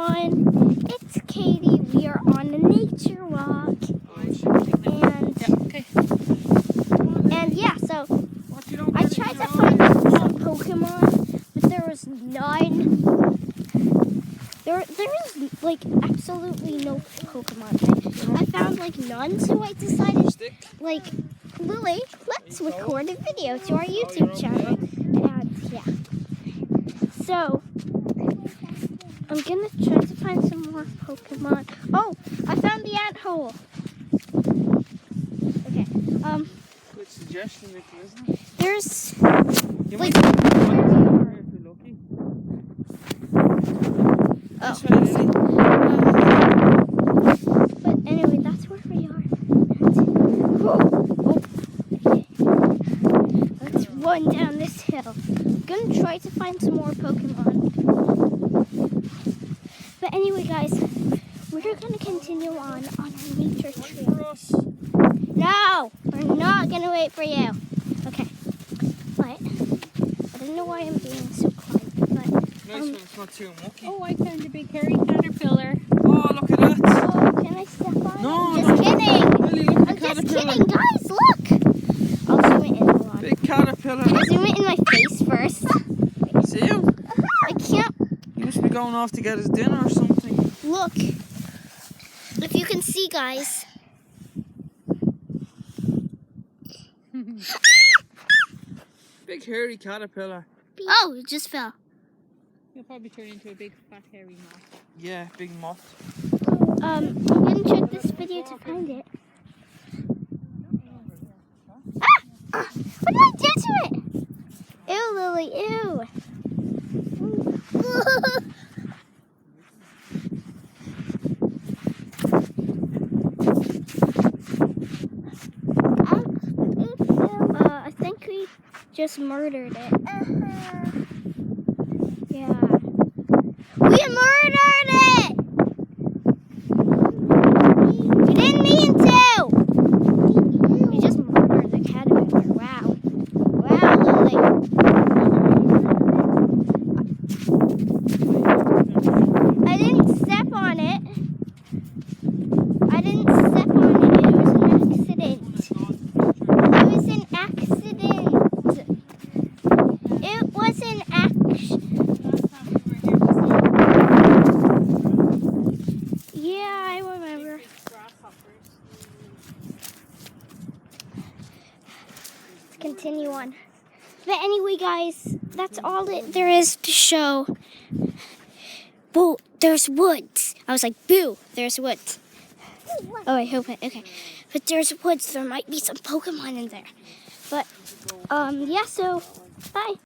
everyone. It's Katie. We are on a nature walk. And yeah, so I tried to find some Pokemon, but there was none. There was like absolutely no Pokemon. I found like none, so I decided like, Lily, let's record a video to our YouTube channel. And yeah. So I'm gonna try to find some more Pokemon. Oh, I found the ant hole. Okay. Good suggestion, Nicola, isn't it? There's You like. might if you're lucky. Oh. This way, Lily. But anyway, that's where we are. Oh. Okay. Let's run down this hill. I'm gonna try to find some more Pokemon. But anyway, guys, we're gonna continue on our nature Wait trail. for us. No, we're not gonna wait for you. Okay. But I don't know why I'm being so quiet. But Nice one, it's not too mucky. Oh, I found a big hairy caterpillar. Oh, look at that. oh, can I step on No, it? no. Just kidding. Lily, look I'm at the just caterpillar. kidding, guys. Look. I'll zoom it in a lot. Big caterpillar. I'll zoom it in my face first. See him? I can't He must be going off to get his dinner or something. look. If you can see, guys. Big hairy caterpillar. Oh, it just fell. He'll probably turn into a big fat hairy moth. Yeah, big moth. I'm gonna check this video to find it. What did I do to it? Ew, Lily, ew. I think we just murdered it. Yeah. We murdered it! We didn't mean to! We just murdered the caterpillar. Wow. Wow, Lily. I didn't step on it. I didn't step on it. It was an accident. It was an accident. It was an accident. Yeah, I remember. Let's continue on. But anyway, guys, that's all there is to show. Boo, there's woods. I was like, boo, there's woods. Oh, I hope it, okay. But there's woods. There might be some Pokemon in there. But, yeah, so, bye.